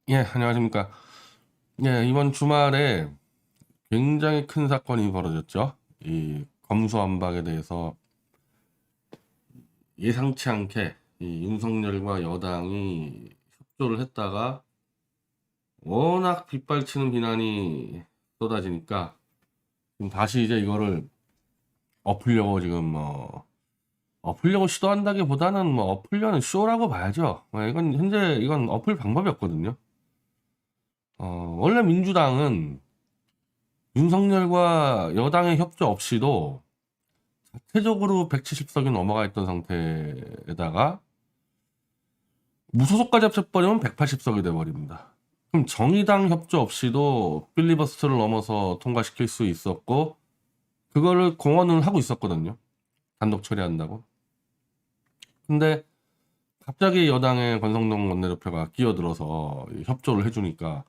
예, 안녕하십니까. 예, 이번 주말에 굉장히 큰 사건이 벌어졌죠. 이 검수완박에 대해서 예상치 않게 이 윤석열과 여당이 협조를 했다가 워낙 빗발치는 비난이 쏟아지니까 지금 다시 이제 이거를 엎으려고 지금 엎으려고 시도한다기보다는 엎으려는 쇼라고 봐야죠. 이건 현재 이건 엎을 방법이 없거든요. 원래 민주당은 윤석열과 여당의 협조 없이도 자체적으로 170석이 넘어가 있던 상태에다가 무소속까지 합쳐버리면 180석이 돼버립니다. 그럼 정의당 협조 없이도 필리버스터를 넘어서 통과시킬 수 있었고 그거를 공언을 하고 있었거든요. 단독 처리한다고. 근데 갑자기 여당의 권성동 원내대표가 끼어들어서 협조를 해주니까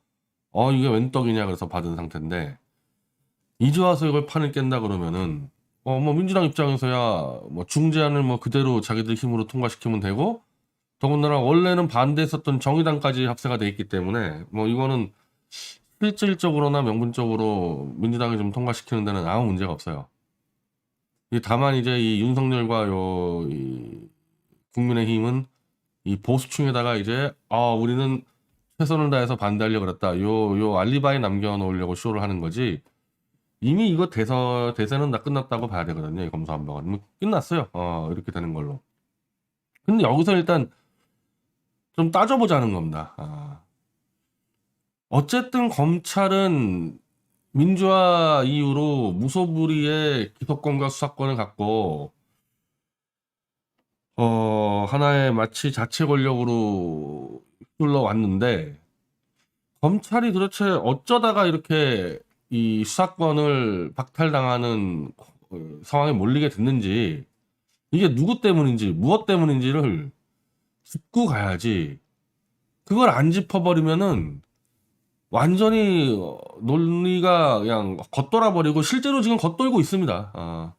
이게 웬 떡이냐 그래서 받은 상태인데 이제 와서 이걸 판을 깬다 그러면은 민주당 입장에서야 중재안을 그대로 자기들 힘으로 통과시키면 되고 더군다나 원래는 반대했었던 정의당까지 합세가 돼 있기 때문에 이거는 실질적으로나 명분적으로 민주당이 좀 통과시키는 데는 아무 문제가 없어요. 다만 이제 이 윤석열과 이 국민의힘은 이 보수층에다가 이제 우리는 최선을 다해서 반대하려고 그랬다. 요 알리바이 남겨놓으려고 쇼를 하는 거지. 이미 이거 대세는 다 끝났다고 봐야 되거든요. 이 검수완박은 끝났어요. 이렇게 되는 걸로. 근데 여기서 일단 좀 따져보자는 겁니다. 어쨌든 검찰은 민주화 이후로 무소불위의 기소권과 수사권을 갖고 하나의 마치 자체 권력으로 휘둘러 왔는데 검찰이 도대체 어쩌다가 이렇게 이 수사권을 박탈당하는 상황에 몰리게 됐는지 이게 누구 때문인지 무엇 때문인지를 짚고 가야지. 그걸 안 짚어버리면은 완전히 논리가 그냥 겉돌아 버리고 실제로 지금 겉돌고 있습니다.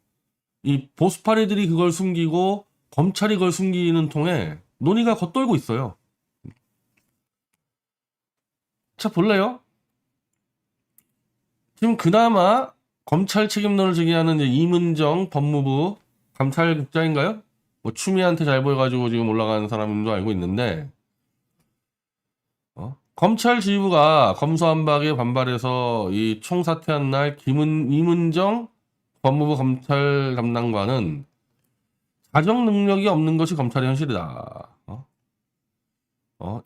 이 보수파리들이 그걸 숨기고 검찰이 그걸 숨기는 통에 논의가 겉돌고 있어요. 자, 볼래요? 지금 그나마 검찰 책임론을 제기하는 이제 이문정 법무부 감찰국장인가요? 추미애한테 잘 보여가지고 지금 올라가는 사람인 줄 알고 있는데 검찰 지휘부가 검수완박에 반발해서 이 총사퇴한 날 이문정 법무부 검찰 담당관은 자정 능력이 없는 것이 검찰의 현실이다.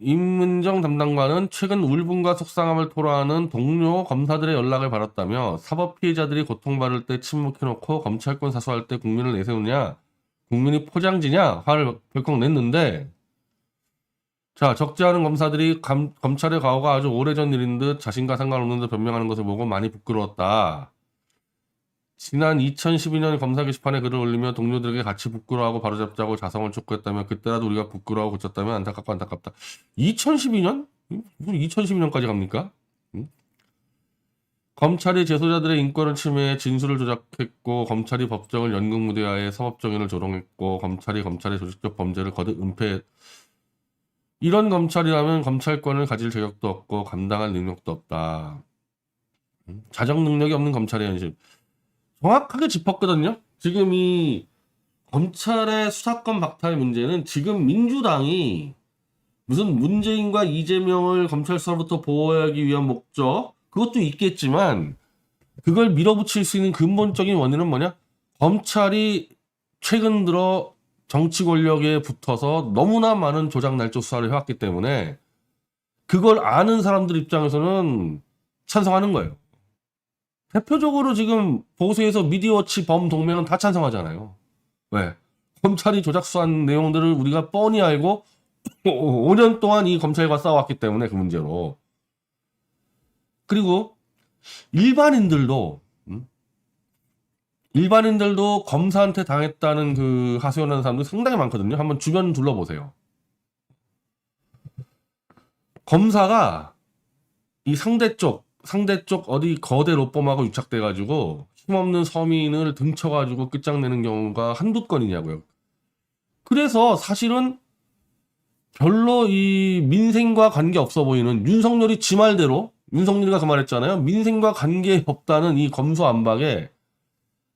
임문정 담당관은 최근 울분과 속상함을 토로하는 동료 검사들의 연락을 받았다며 사법 피해자들이 고통받을 때 침묵해놓고 검찰권 사수할 때 국민을 내세우냐, 국민이 포장지냐 화를 벌컥 냈는데 자, 적지 않은 검사들이 검찰의 과거가 아주 오래전 일인 듯 자신과 상관없는 듯 변명하는 것을 보고 많이 부끄러웠다. 지난 2012년 검사 게시판에 글을 올리며 동료들에게 같이 부끄러워하고 바로잡자고 자성을 촉구했다며 그때라도 우리가 부끄러워하고 고쳤다면 안타깝고 안타깝다. 2012년? 무슨 2012년까지 갑니까? 응? 검찰이 재소자들의 인권을 침해해 진술을 조작했고 검찰이 법정을 연극무대하에 사법정의를 조롱했고 검찰의 조직적 범죄를 거듭 은폐 이런 검찰이라면 검찰권을 가질 자격도 없고 감당할 능력도 없다. 자정 능력이 없는 검찰의 현실. 정확하게 짚었거든요. 지금 이 검찰의 수사권 박탈 문제는 지금 민주당이 무슨 문재인과 이재명을 검찰 수사로부터 보호하기 위한 목적 그것도 있겠지만 그걸 밀어붙일 수 있는 근본적인 원인은 뭐냐? 검찰이 최근 들어 정치 권력에 붙어서 너무나 많은 조작 날조 수사를 해왔기 때문에 그걸 아는 사람들 입장에서는 찬성하는 거예요. 대표적으로 지금 보수에서 미디어워치 범동맹은 다 찬성하잖아요. 왜? 검찰이 조작 수사한 내용들을 우리가 뻔히 알고 5년 동안 이 검찰과 싸워왔기 때문에 그 문제로. 그리고 일반인들도 일반인들도 검사한테 당했다는 그 하소연하는 사람들 상당히 많거든요. 한번 주변 둘러보세요. 검사가 이 상대 쪽 어디 거대 로펌하고 유착돼가지고 힘없는 서민을 등쳐가지고 끝장내는 경우가 한두 건이냐고요. 그래서 사실은 별로 이 민생과 관계 없어 보이는 윤석열이 지 말대로 윤석열이가 그 말했잖아요. 민생과 관계 없다는 이 검수안박에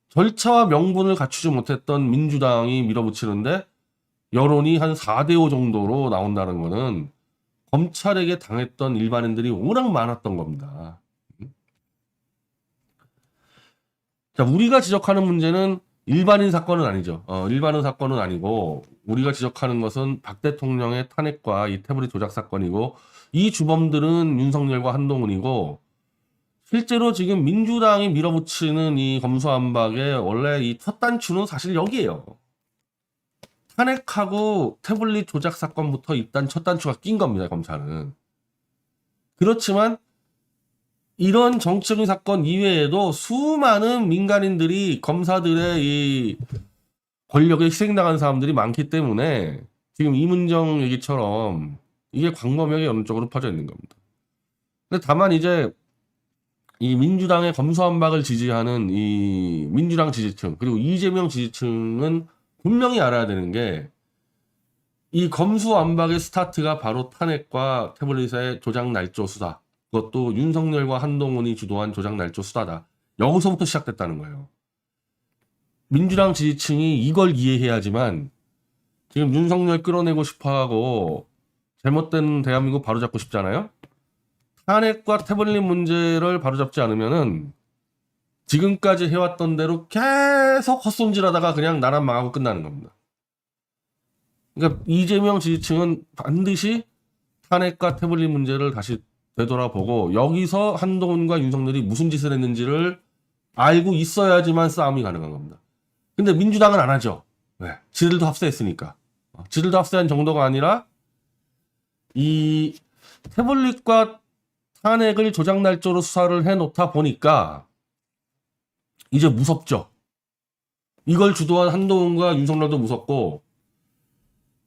절차와 명분을 갖추지 못했던 민주당이 밀어붙이는데 여론이 한 4대5 정도로 나온다는 거는 검찰에게 당했던 일반인들이 워낙 많았던 겁니다. 자, 우리가 지적하는 문제는 일반인 사건은 아니죠. 일반인 사건은 아니고 우리가 지적하는 것은 박 대통령의 탄핵과 이 태블릿 조작 사건이고 이 주범들은 윤석열과 한동훈이고 실제로 지금 민주당이 밀어붙이는 이 검수안박의 원래 이 첫 단추는 사실 여기에요. 탄핵하고 태블릿 조작 사건부터 일단 첫 단추가 낀 겁니다, 검찰은. 그렇지만 이런 정치적인 사건 이외에도 수많은 민간인들이 검사들의 이 권력에 희생당한 사람들이 많기 때문에 지금 이문정 얘기처럼 이게 광범위하게 어느 쪽으로 퍼져 있는 겁니다. 근데 다만 이제 이 민주당의 검수안박을 지지하는 이 민주당 지지층 그리고 이재명 지지층은 분명히 알아야 되는 게 이 검수안박의 스타트가 바로 탄핵과 태블릿의 조작 날조 수사 그것도 윤석열과 한동훈이 주도한 조작 날조 수사다. 여기서부터 시작됐다는 거예요. 민주당 지지층이 이걸 이해해야지만 지금 윤석열 끌어내고 싶어하고 잘못된 대한민국 바로잡고 싶잖아요. 탄핵과 태블릿 문제를 바로잡지 않으면은 지금까지 해왔던 대로 계속 헛손질하다가 그냥 나라 망하고 끝나는 겁니다. 그러니까 이재명 지지층은 반드시 탄핵과 태블릿 문제를 다시 되돌아보고 여기서 한동훈과 윤석열이 무슨 짓을 했는지를 알고 있어야지만 싸움이 가능한 겁니다. 근데 민주당은 안 하죠. 왜? 지들도 합세했으니까. 지들도 합세한 정도가 아니라 이 태블릿과 탄핵을 조작 날조로 수사를 해놓다 보니까 이제 무섭죠. 이걸 주도한 한동훈과 윤석열도 무섭고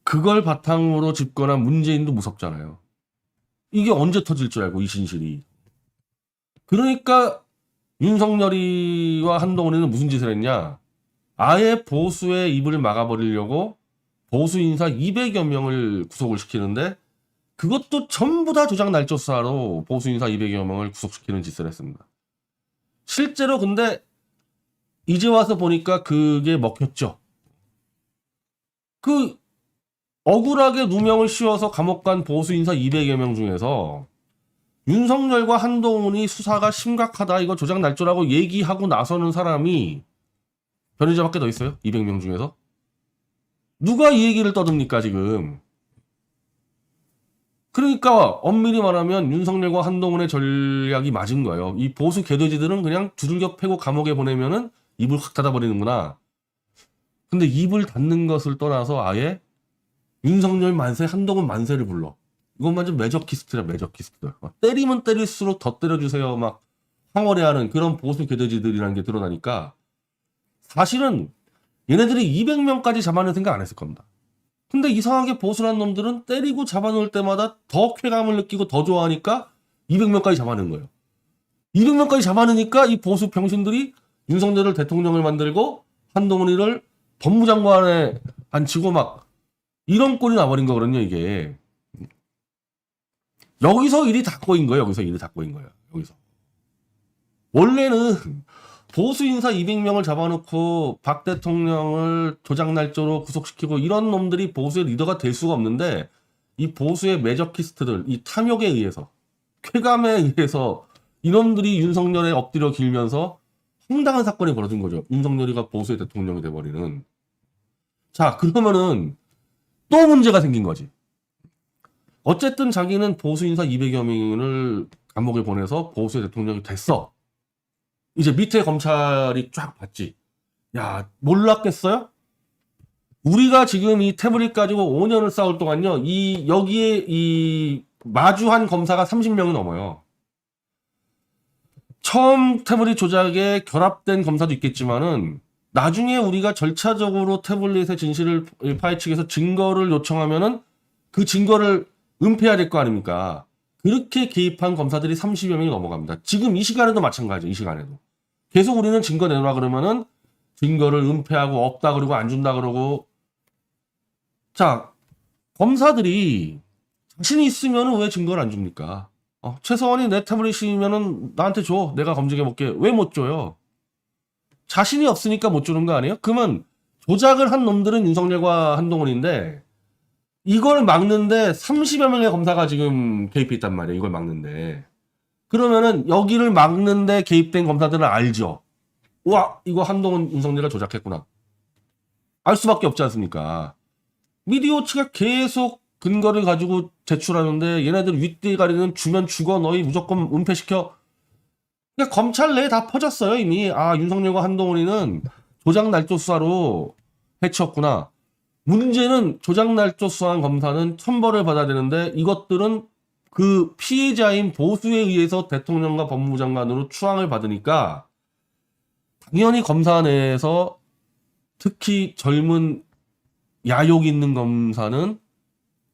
그걸 바탕으로 집권한 문재인도 무섭잖아요. 이게 언제 터질 줄 알고 이 진실이. 그러니까 윤석열이와 한동훈이는 무슨 짓을 했냐. 아예 보수의 입을 막아버리려고 보수 인사 200여 명을 구속을 시키는데 그것도 전부 다 조작 날조 수사로 보수 인사 200여 명을 구속시키는 짓을 했습니다. 실제로 근데 이제 와서 보니까 그게 먹혔죠. 그 억울하게 누명을 씌워서 감옥 간 보수 인사 200여 명 중에서 윤석열과 한동훈이 수사가 심각하다 이거 조작 날조라고 얘기하고 나서는 사람이 변희재밖에 더 있어요? 200명 중에서? 누가 이 얘기를 떠듭니까 지금? 그러니까 엄밀히 말하면 윤석열과 한동훈의 전략이 맞은 거예요. 이 보수 개돼지들은 그냥 두들겨 패고 감옥에 보내면은 입을 확 닫아버리는구나. 근데 입을 닫는 것을 떠나서 아예 윤석열 만세, 한동훈 만세를 불러. 이것만 좀 매저키스트라 매저키스트. 때리면 때릴수록 더 때려주세요. 막 황홀해하는 그런 보수 개돼지들이라는 게 드러나니까 사실은 얘네들이 200명까지 잡아낼 생각 안 했을 겁니다. 근데 이상하게 보수란 놈들은 때리고 잡아놓을 때마다 더 쾌감을 느끼고 더 좋아하니까 200명까지 잡아낸 거예요. 200명까지 잡아내니까 이 보수 병신들이 윤석열을 대통령을 만들고 한동훈이를 법무장관에 앉히고 막 이런 꼴이 나버린 거거든요, 이게. 여기서 일이 다 꼬인 거예요, 여기서 일이 다 꼬인 거예요, 여기서. 원래는 보수 인사 200명을 잡아놓고 박 대통령을 조작 날조로 구속시키고 이런 놈들이 보수의 리더가 될 수가 없는데 이 보수의 매저키스트들, 이 탐욕에 의해서, 쾌감에 의해서 이놈들이 윤석열에 엎드려 길면서 황당한 사건이 벌어진 거죠. 윤석열이가 보수의 대통령이 돼버리는. 자, 그러면은 또 문제가 생긴 거지. 어쨌든 자기는 보수 인사 200여 명을 감옥에 보내서 보수의 대통령이 됐어. 이제 밑에 검찰이 쫙 봤지. 야, 몰랐겠어요? 우리가 지금 이 태블릿 가지고 5년을 싸울 동안요, 여기에 마주한 검사가 30명이 넘어요. 처음 태블릿 조작에 결합된 검사도 있겠지만은, 나중에 우리가 절차적으로 태블릿의 진실을 파헤치기 위해서 증거를 요청하면은 그 증거를 은폐해야 될 거 아닙니까? 그렇게 개입한 검사들이 30여 명이 넘어갑니다. 지금 이 시간에도 마찬가지죠. 이 시간에도. 계속 우리는 증거 내놓으라 그러면은 증거를 은폐하고 없다 그러고 안 준다 그러고. 자, 검사들이 자신이 있으면 왜 증거를 안 줍니까? 최서원이 내 태블릿이면은 나한테 줘. 내가 검증해볼게. 왜 못 줘요? 자신이 없으니까 못 주는 거 아니에요? 그러면 조작을 한 놈들은 윤석열과 한동훈인데 이걸 막는데 30여 명의 검사가 지금 개입해 있단 말이에요. 이걸 막는데. 그러면은 여기를 막는데 개입된 검사들은 알죠. 와, 이거 한동훈 윤석열가 조작했구나. 알 수밖에 없지 않습니까? 미디어치가 계속 근거를 가지고 제출하는데 얘네들 윗대가리는 주면 죽어 너희 무조건 은폐시켜. 그러니까 검찰 내에 다 퍼졌어요 이미. 아, 윤석열과 한동훈이는 조작 날조 수사로 해치웠구나. 문제는 조작 날조 수사한 검사는 처벌을 받아야 되는데 이것들은 그 피해자인 보수에 의해서 대통령과 법무부 장관으로 추앙을 받으니까 당연히 검사 내에서 특히 젊은 야욕 있는 검사는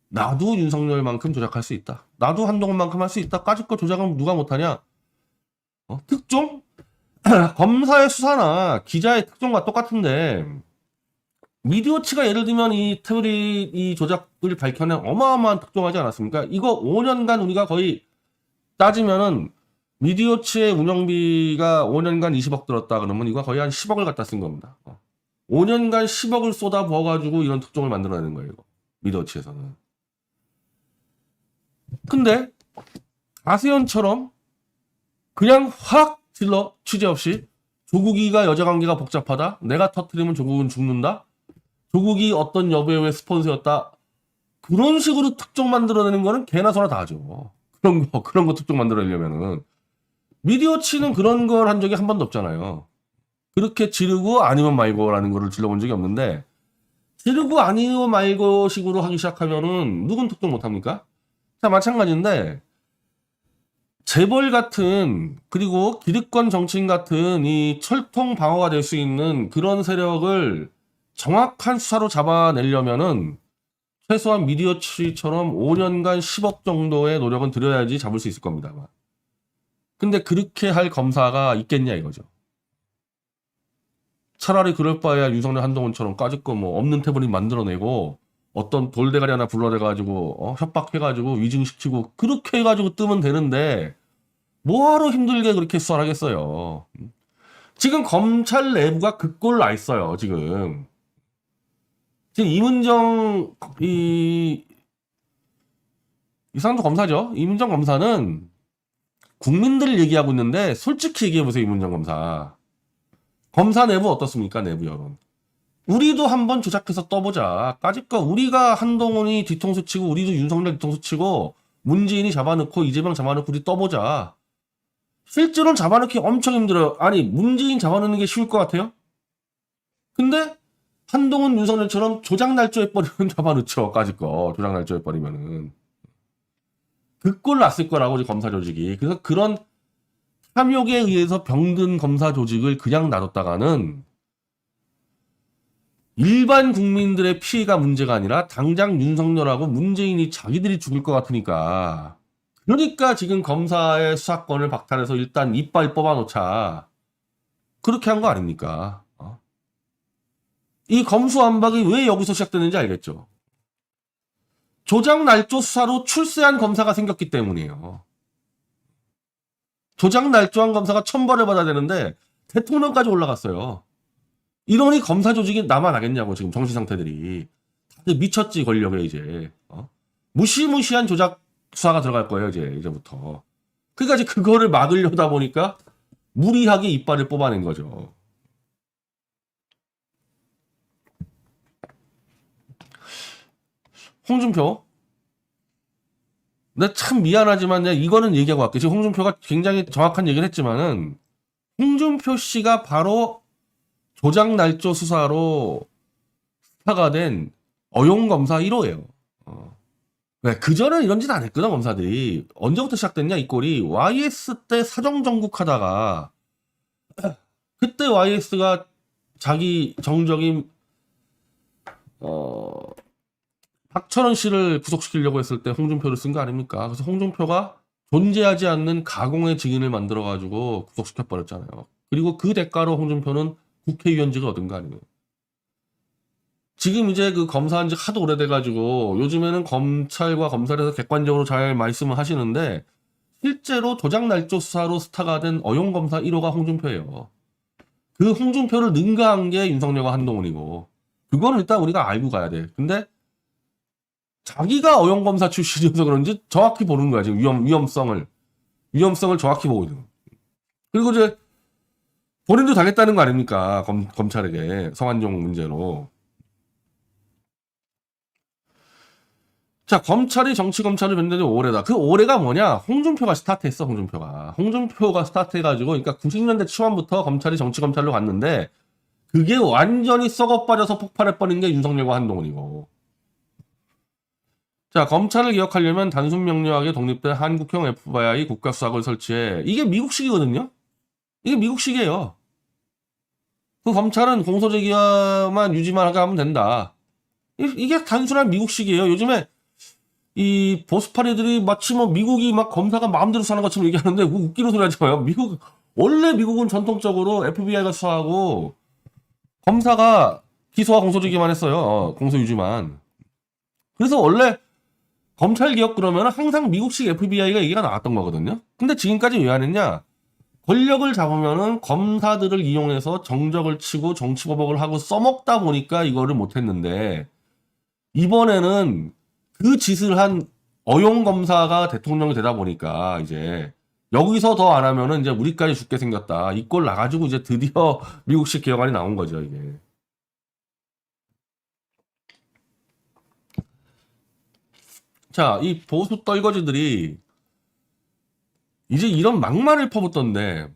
나도 윤석열만큼 조작할 수 있다. 나도 한동훈만큼 할 수 있다. 까짓 거 조작은 누가 못하냐? 특종? 검사의 수사나 기자의 특종과 똑같은데 미디어치가 예를 들면 이 태블릿 이 조작을 밝혀낸 어마어마한 특종하지 않았습니까? 이거 5년간 우리가 거의 따지면은 미디어치의 운영비가 5년간 20억 들었다 그러면 이거 거의 한 10억을 갖다 쓴 겁니다. 5년간 10억을 쏟아 부어가지고 이런 특종을 만들어내는 거예요. 이거. 미디어치에서는. 근데 아세연처럼 그냥 확 질러 취재 없이 조국이가 여자관계가 복잡하다. 내가 터뜨리면 조국은 죽는다. 조국이 어떤 여배우의 스폰서였다. 그런 식으로 특종 만들어내는 거는 개나 소나 다 하죠. 그런 거 특종 만들어내려면은. 미디어치는 그런 걸 한 적이 한 번도 없잖아요. 그렇게 지르고 아니면 말고라는 거를 질러본 적이 없는데 지르고 아니면 말고 식으로 하기 시작하면은 누군 특종 못합니까? 자, 마찬가지인데 재벌 같은 그리고 기득권 정치인 같은 이 철통 방어가 될 수 있는 그런 세력을 정확한 수사로 잡아내려면은 최소한 미디어치처럼 5년간 10억 정도의 노력은 들여야지 잡을 수 있을 겁니다. 근데 그렇게 할 검사가 있겠냐 이거죠. 차라리 그럴 바에야 윤석열 한동훈처럼 까짓 거 뭐 없는 태블릿 만들어내고 어떤 돌대가리 하나 불러대가지고 협박해가지고 위증시키고 그렇게 해가지고 뜨면 되는데 뭐하러 힘들게 그렇게 수사를 하겠어요. 지금 검찰 내부가 그 꼴 나 있어요. 지금 이문정 이 사람도 검사죠. 이문정 검사는 국민들을 얘기하고 있는데 솔직히 얘기해보세요. 이문정 검사. 검사 내부 어떻습니까? 내부 여론. 우리도 한번 조작해서 떠보자. 까짓거 우리가 한동훈이 뒤통수 치고 우리도 윤석열 뒤통수 치고 문재인이 잡아놓고 이재명 잡아놓고 우리 떠보자. 실제로는 잡아놓기 엄청 힘들어요. 아니 문재인 잡아놓는 게 쉬울 것 같아요? 근데 한동훈 윤석열처럼 조작 날조해버리면 잡아놓죠. 까짓거 조작 날조해버리면은. 그 꼴 났을 거라고 검사 조직이. 그래서 그런 탐욕에 의해서 병든 검사 조직을 그냥 놔뒀다가는 일반 국민들의 피해가 문제가 아니라 당장 윤석열하고 문재인이 자기들이 죽을 것 같으니까. 그러니까 지금 검사의 수사권을 박탈해서 일단 이빨 뽑아놓자. 그렇게 한 거 아닙니까? 이 검수완박이 왜 여기서 시작되는지 알겠죠? 조작 날조 수사로 출세한 검사가 생겼기 때문이에요. 조작 날조한 검사가 천벌을 받아야 되는데 대통령까지 올라갔어요. 이러니 검사 조직이 남아나겠냐고 지금 정신 상태들이. 다들 미쳤지 권력에 이제. 무시무시한 조작 수사가 들어갈 거예요 이제부터. 그러니까 이제 그거를 막으려다 보니까 무리하게 이빨을 뽑아낸 거죠. 홍준표. 근데 참 미안하지만 내가 이거는 얘기하고 갈게. 지금 홍준표가 굉장히 정확한 얘기를 했지만은 홍준표 씨가 바로 조작 날조 수사로 스타가 된 어용검사 1호예요. 그전에는 이런 짓 안 했거든 검사들이. 언제부터 시작됐냐 이 꼴이. YS 때 사정정국 하다가 그때 YS가 자기 정적인 박철원 씨를 구속시키려고 했을 때 홍준표를 쓴 거 아닙니까? 그래서 홍준표가 존재하지 않는 가공의 증인을 만들어가지고 구속시켜버렸잖아요. 그리고 그 대가로 홍준표는 국회의원직을 얻은 거 아니에요. 지금 이제 그 검사한 지 하도 오래돼가지고 요즘에는 검찰과 검찰에서 객관적으로 잘 말씀을 하시는데 실제로 조작 날조 수사로 스타가 된 어용검사 1호가 홍준표예요. 그 홍준표를 능가한 게 윤석열과 한동훈이고 그거는 일단 우리가 알고 가야 돼. 근데 자기가 어용검사 출신이어서 그런지 정확히 보는 거야. 지금 위험성을 정확히 보고 있는 거야. 그리고 이제 본인도 당했다는 거 아닙니까? 검찰에게 성완종 문제로. 자, 검찰이 정치검찰을 변된 지 오래다. 그 오래가 뭐냐? 홍준표가 스타트했어, 홍준표가 스타트해가지고, 그러니까 90년대 초반부터 검찰이 정치검찰로 갔는데, 그게 완전히 썩어 빠져서 폭발해버린 게 윤석열과 한동훈이고. 자, 검찰을 개혁하려면 단순 명료하게 독립된 한국형 FBI 국가수사국을 설치해. 이게 미국식이거든요? 이게 미국식이에요. 그 검찰은 공소제기만 유지만 하게 하면 된다. 이게 단순한 미국식이에요. 요즘에 이 보수파리들이 마치 뭐 미국이 막 검사가 마음대로 사는 것처럼 얘기하는데 웃기는 소리 하지 마요. 원래 미국은 전통적으로 FBI가 수사하고 검사가 기소와 공소제기만 했어요. 공소 유지만. 그래서 원래 검찰 개혁 그러면 항상 미국식 FBI가 얘기가 나왔던 거거든요. 근데 지금까지 왜 안 했냐? 권력을 잡으면은 검사들을 이용해서 정적을 치고 정치보복을 하고 써먹다 보니까 이거를 못했는데 이번에는 그 짓을 한 어용 검사가 대통령이 되다 보니까 이제 여기서 더 안 하면은 이제 우리까지 죽게 생겼다. 이 꼴 나가지고 이제 드디어 미국식 개혁안이 나온 거죠, 이게. 자, 이 보수 떨거지들이 이제 이런 막말을 퍼붓던데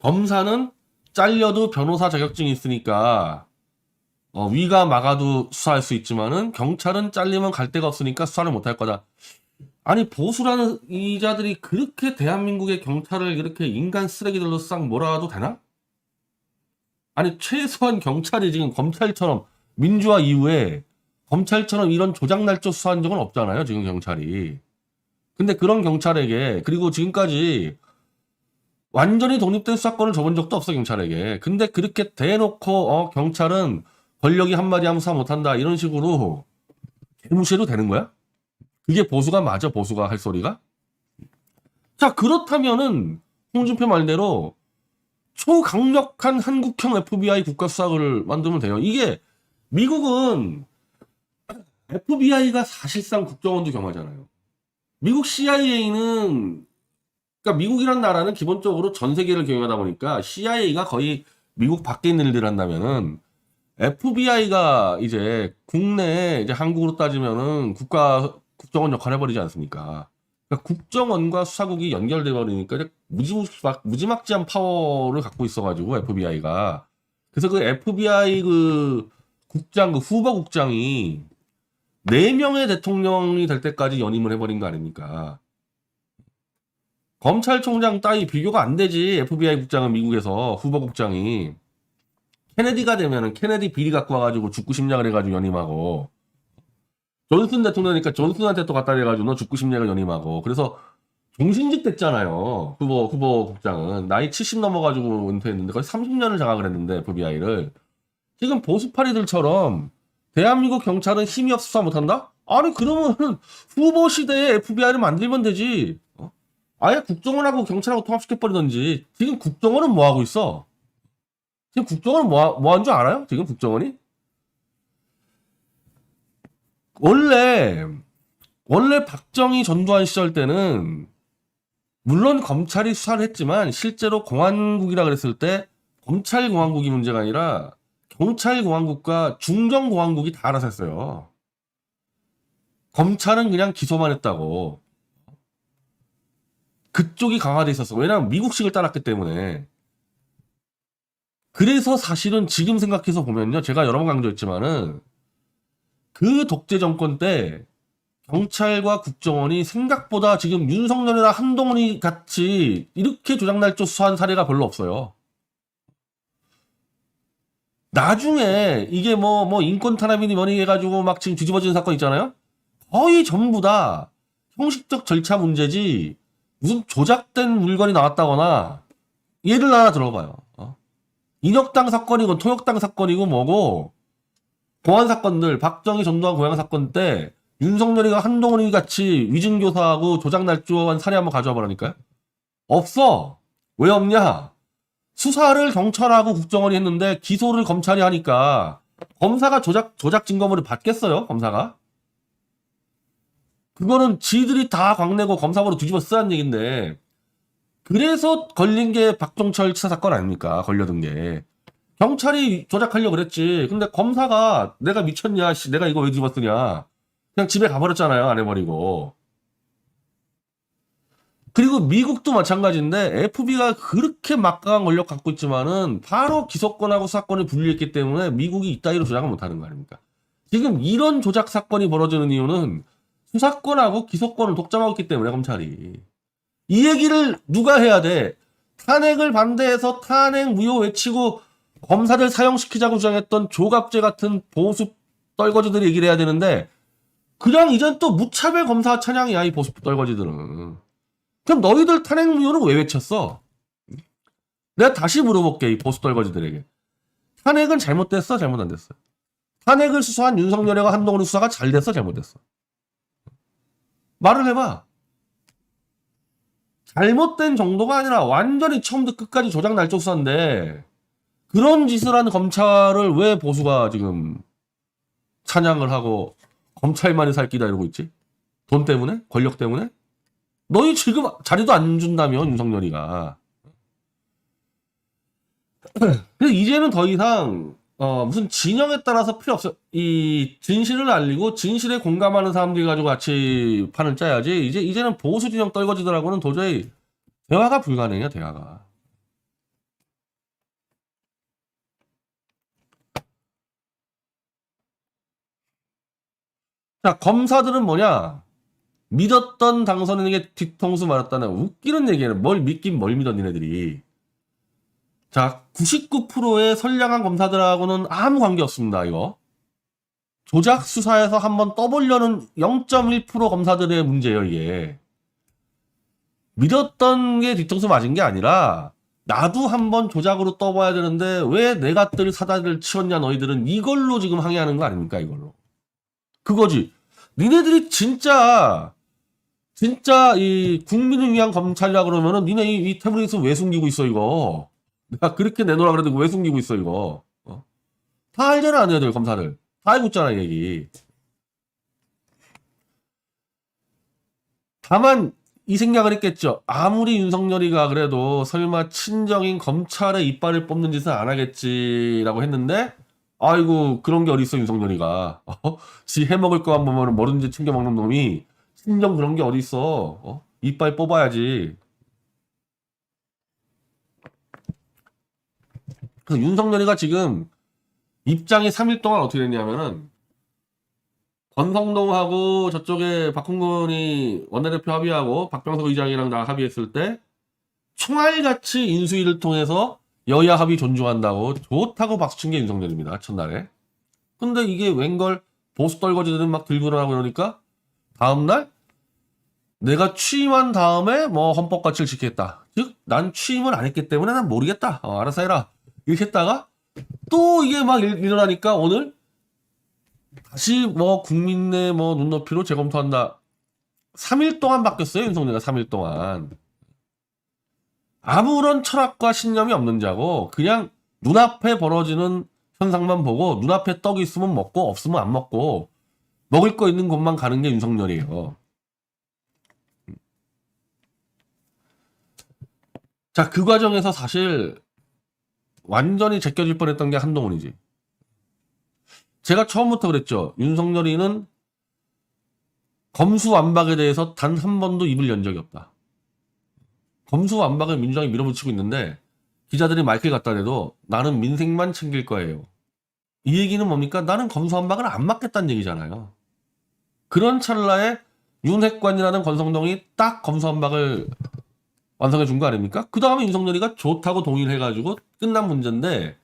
검사는 잘려도 변호사 자격증이 있으니까 위가 막아도 수사할 수 있지만은 경찰은 잘리면 갈 데가 없으니까 수사를 못할 거다. 아니 보수라는 이자들이 그렇게 대한민국의 경찰을 이렇게 인간 쓰레기들로 싹 몰아도 되나? 아니 최소한 경찰이 지금 검찰처럼 민주화 이후에 검찰처럼 이런 조작날조 수사한 적은 없잖아요. 지금 경찰이. 근데 그런 경찰에게 그리고 지금까지 완전히 독립된 수사권을 줘본 적도 없어 경찰에게. 근데 그렇게 대놓고 경찰은 권력이 한마디 하면 수사 못한다 이런 식으로 개무시해도 되는 거야? 그게 보수가 맞아? 보수가 할 소리가? 자 그렇다면은 홍준표 말대로 초강력한 한국형 FBI 국가수사를 만들면 돼요. 이게 미국은 FBI가 사실상 국정원도 겸하잖아요. 미국 CIA는 그러니까 미국이란 나라는 기본적으로 전 세계를 경영하다 보니까 CIA가 거의 미국 밖에 있는 일을 한다면은 FBI가 이제 국내에 이제 한국으로 따지면은 국정원 역할을 해버리지 않습니까? 그러니까 국정원과 수사국이 연결돼 버리니까 이제 무지막지한 파워를 갖고 있어가지고 FBI가 그래서 그 FBI 그 국장 그 후보 국장이 4명의 대통령이 될 때까지 연임을 해버린 거 아닙니까? 검찰총장 따위 비교가 안 되지. FBI 국장은 미국에서 후보 국장이 케네디가 되면은 케네디 비리 갖고 와가지고 죽고 싶냐 그래가지고 연임하고 존슨 대통령이니까 존슨한테 또 갖다 대가지고 너 죽고 싶냐고 연임하고 그래서 종신직 됐잖아요. 후보 국장은 나이 70 넘어가지고 은퇴했는데 거의 30년을 장악을 했는데 FBI를 지금 보수파리들처럼 대한민국 경찰은 힘이 없어 수사 못한다? 아니 그러면은 후보 시대에 FBI를 만들면 되지. 아예 국정원하고 경찰하고 통합시켜버리던지. 지금 국정원은 뭐 하고 있어? 지금 국정원은 뭐 한 줄 알아요? 지금 국정원이? 원래 박정희 전두환 시절 때는 물론 검찰이 수사를 했지만 실제로 공안국이라 그랬을 때 검찰공안국이 문제가 아니라 경찰공안국과 중정공안국이 다 알아서 했어요. 검찰은 그냥 기소만 했다고. 그쪽이 강화돼 있었어. 왜냐하면 미국식을 따랐기 때문에. 그래서 사실은 지금 생각해서 보면요. 제가 여러 번 강조했지만은 그 독재 정권 때 경찰과 국정원이 생각보다 지금 윤석열이나 한동훈이 같이 이렇게 조작날조 수사한 사례가 별로 없어요. 나중에 이게 뭐 인권 탄압이니 뭐니 해가지고 막 지금 뒤집어지는 사건 있잖아요. 거의 전부 다 형식적 절차 문제지 무슨 조작된 물건이 나왔다거나 예를 하나 들어봐요. 인혁당 사건이고 통역당 사건이고 뭐고 공안 사건들, 박정희 전두환 고양 사건 때 윤석열이가 한동훈이 같이 위증교사하고 조작 날조한 사례 한번 가져와 보라니까요. 없어. 왜 없냐? 수사를 경찰하고 국정원이 했는데 기소를 검찰이 하니까 검사가 조작 증거물을 받겠어요? 검사가? 그거는 지들이 다 광내고 검사보로 뒤집어 쓰란 얘긴데 그래서 걸린 게 박종철 치사 사건 아닙니까? 걸려든 게. 경찰이 조작하려고 그랬지. 근데 검사가 내가 미쳤냐? 씨, 내가 이거 왜 뒤집어 쓰냐? 그냥 집에 가버렸잖아요. 안 해버리고. 그리고 미국도 마찬가지인데 FBI가 그렇게 막강한 권력 갖고 있지만은 바로 기소권하고 수사권을 분리했기 때문에 미국이 이따위로 조작을 못하는 거 아닙니까? 지금 이런 조작 사건이 벌어지는 이유는 수사권하고 기소권을 독점하고 있기 때문에 검찰이. 이 얘기를 누가 해야 돼? 탄핵을 반대해서 탄핵 무효 외치고 검사들 사형시키자고 주장했던 조갑재 같은 보수 떨거지들이 얘기를 해야 되는데 그냥 이젠 또 무차별 검사 찬양이야 이 보수 떨거지들은. 그럼 너희들 탄핵 무효는 왜 외쳤어? 내가 다시 물어볼게 이 보수 떨거지들에게. 탄핵은 잘못됐어? 잘못 안 됐어? 탄핵을 수사한 윤석열과 한동훈의 수사가 잘 됐어? 잘못됐어? 말을 해봐. 잘못된 정도가 아니라 완전히 처음부터 끝까지 조작 날조 수사인데 그런 짓을 하는 검찰을 왜 보수가 지금 찬양을 하고 검찰만이 살 끼다 이러고 있지? 돈 때문에? 권력 때문에? 너희 지금 자리도 안 준다며 윤석열이가. 그래서 이제는 더 이상 무슨 진영에 따라서 필요 없어. 이 진실을 알리고 진실에 공감하는 사람들이 가지고 같이 판을 짜야지. 이제는 보수 진영 떨거지들하고는 도저히 대화가 불가능해요. 대화가. 자, 검사들은 뭐냐? 믿었던 당선인에게 뒤통수 맞았다는 웃기는 얘기예요. 뭘 믿긴 뭘 믿어 니네들이. 자, 99%의 선량한 검사들하고는 아무 관계 없습니다. 이거. 조작 수사에서 한번 떠보려는 0.1% 검사들의 문제예요. 이게. 믿었던 게 뒤통수 맞은 게 아니라 나도 한번 조작으로 떠봐야 되는데 왜 내가 뜰 사다리를 치웠냐 너희들은 이걸로 지금 항의하는 거 아닙니까? 이걸로. 그거지. 니네들이 진짜 이 국민을 위한 검찰이라 그러면은 니네 이 태블릿을 왜 숨기고 있어 이거. 내가 그렇게 내놓으라 그래도 왜 숨기고 있어 이거. 다 알잖아 너희들 검사들. 다 알고 있잖아 이 얘기. 다만 이 생각을 했겠죠. 아무리 윤석열이가 그래도 설마 친정인 검찰의 이빨을 뽑는 짓은 안 하겠지라고 했는데 아이고 그런 게 어딨어 윤석열이가. 지 해먹을 거만 보면 뭐든지 챙겨먹는 놈이 친정 그런 게 어딨어. 이빨 뽑아야지. 그래서 윤석열이가 지금 입장이 3일 동안 어떻게 됐냐면은 권성동하고 저쪽에 박홍근이 원내대표 합의하고 박병석 의장이랑 나 합의했을 때 총알같이 인수위를 통해서 여야 합의 존중한다고 좋다고 박수친 게 윤석열입니다. 첫날에. 근데 이게 웬걸 보수 떨거지들은 막 들고 나가고 이러니까 다음날 내가 취임한 다음에 뭐 헌법 가치를 지키겠다. 즉 난 취임을 안 했기 때문에 난 모르겠다. 알아서 해라. 이렇게 했다가 또 이게 막 일어나니까 오늘 다시 뭐 국민의 뭐 눈높이로 재검토한다. 3일 동안 바뀌었어요. 윤석열이가 3일 동안. 아무런 철학과 신념이 없는 자고 그냥 눈앞에 벌어지는 현상만 보고 눈앞에 떡이 있으면 먹고 없으면 안 먹고 먹을 거 있는 곳만 가는 게 윤석열이에요. 자, 그 과정에서 사실 완전히 제껴질 뻔했던 게 한동훈이지. 제가 처음부터 그랬죠. 윤석열이는 검수완박에 대해서 단 한 번도 입을 연 적이 없다. 검수완박을 민주당이 밀어붙이고 있는데 기자들이 마이크를 갖다 대도 나는 민생만 챙길 거예요. 이 얘기는 뭡니까? 나는 검수완박을 안 맡겠다는 얘기잖아요. 그런 찰나에 윤핵관이라는 권성동이 딱 검수완박을 완성해 준 거 아닙니까? 그 다음에 윤석열이가 좋다고 동의를 해가지고 끝난 문제인데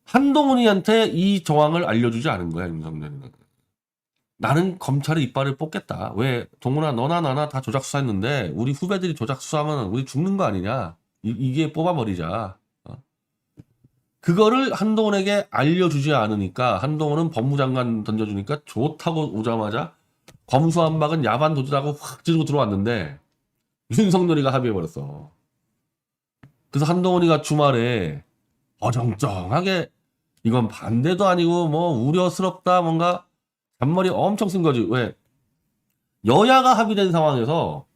한동훈이한테 이 정황을 알려주지 않은 거야 윤석열이는. 나는 검찰의 이빨을 뽑겠다. 왜 동훈아 너나 나나 다 조작 수사했는데 우리 후배들이 조작 수사하면 우리 죽는 거 아니냐. 이게 뽑아버리자. 그거를 한동훈에게 알려주지 않으니까 한동훈은 법무장관 던져주니까 좋다고 오자마자 검수완박은 야반 도주라고 확 지르고 들어왔는데 윤석열이가 합의해버렸어. 그래서 한동훈이가 주말에 어정쩡하게 이건 반대도 아니고 뭐 우려스럽다 뭔가 잔머리 엄청 쓴 거지. 왜? 여야가 합의된 상황에서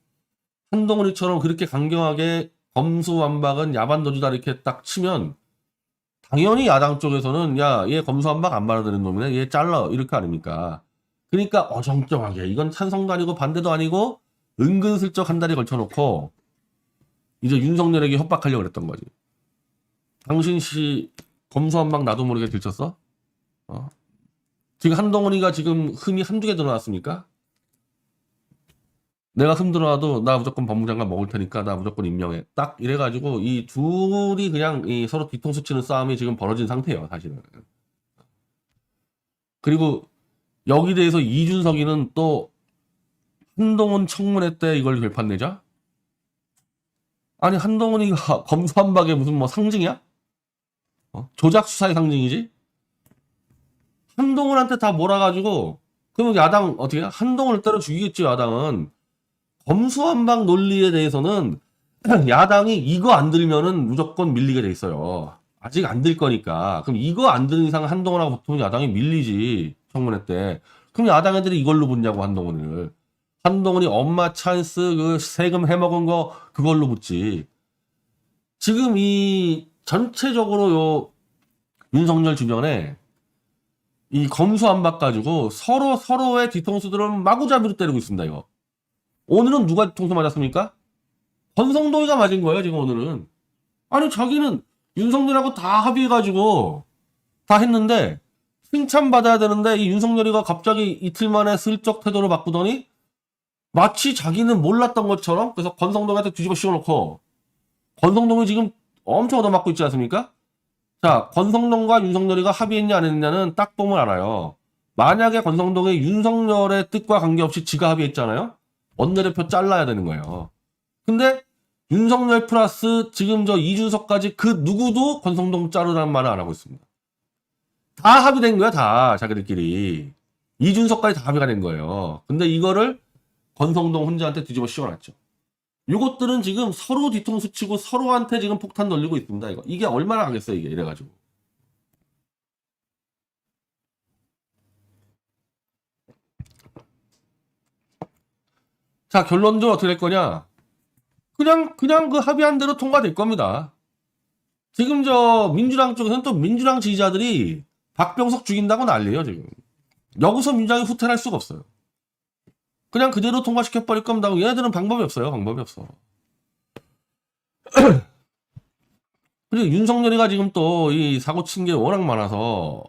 한동훈이처럼 그렇게 강경하게 검수완박은 야반도주다 이렇게 딱 치면 당연히 야당 쪽에서는 야, 얘 검수완박 안 받아들이는 놈이네. 얘 잘라. 이렇게 아닙니까? 그러니까 어정쩡하게 이건 찬성도 아니고 반대도 아니고 은근슬쩍 한 달에 걸쳐놓고 이제 윤석열에게 협박하려고 그랬던 거지. 당신 씨 검수완박 나도 모르게 들쳤어? 지금 한동훈이가 지금 흠이 한두 개 드러났습니까? 내가 흠 들어와도 나 무조건 법무장관 먹을 테니까 나 무조건 임명해. 딱 이래가지고 이 둘이 그냥 이 서로 뒤통수 치는 싸움이 지금 벌어진 상태예요, 사실은. 그리고 여기 대해서 이준석이는 또 한동훈 청문회 때 이걸 결판내자? 아니 한동훈이가 검수완박의 무슨 뭐 상징이야? 조작 수사의 상징이지? 한동훈한테 다 몰아가지고 그러면 야당 어떻게 해? 한동훈을 때려 죽이겠지 야당은. 검수완박 논리에 대해서는 야당이 이거 안 들면은 무조건 밀리게 돼 있어요. 아직 안 들 거니까. 그럼 이거 안 드는 이상 한동훈하고 보통 야당이 밀리지 청문회 때. 그럼 야당 애들이 이걸로 붙냐고 한동훈을. 한동훈이 엄마 찬스 그 세금 해먹은 거 그걸로 붙지. 지금 이 전체적으로 요 윤석열 주변에 이 검수완박 가지고 서로의 뒤통수들은 마구잡이로 때리고 있습니다 이거. 오늘은 누가 뒤통수 맞았습니까? 권성동이가 맞은 거예요 지금 오늘은. 아니 자기는 윤석열하고 다 합의해가지고 다 했는데 칭찬받아야 되는데 이 윤석열이가 갑자기 이틀 만에 슬쩍 태도를 바꾸더니 마치 자기는 몰랐던 것처럼 그래서 권성동한테 뒤집어 씌워놓고 권성동이 지금 엄청 얻어맞고 있지 않습니까? 자, 권성동과 윤석열이가 합의했냐 안 했냐는 딱 보면 알아요. 만약에 권성동이 윤석열의 뜻과 관계없이 지가 합의했잖아요. 원내대표 잘라야 되는 거예요. 근데 윤석열 플러스 지금 저 이준석까지 그 누구도 권성동 자르라는 말을 안 하고 있습니다. 다 합의된 거야 다 자기들끼리. 이준석까지 다 합의가 된 거예요. 근데 이거를 권성동 혼자한테 뒤집어 씌워놨죠. 요것들은 지금 서로 뒤통수 치고 서로한테 지금 폭탄 돌리고 있습니다. 이게 얼마나 하겠어요 이게 이래가지고. 자 결론적으로 어떻게 될 거냐. 그냥 그 합의한 대로 통과될 겁니다. 지금 저 민주당 쪽에서는 또 민주당 지지자들이 박병석 죽인다고 난리예요 지금. 여기서 민주당이 후퇴할 수가 없어요. 그냥 그대로 통과시켜버릴 겁니다. 얘네들은 방법이 없어요. 방법이 없어. 그리고 윤석열이가 지금 또 이 사고 친 게 워낙 많아서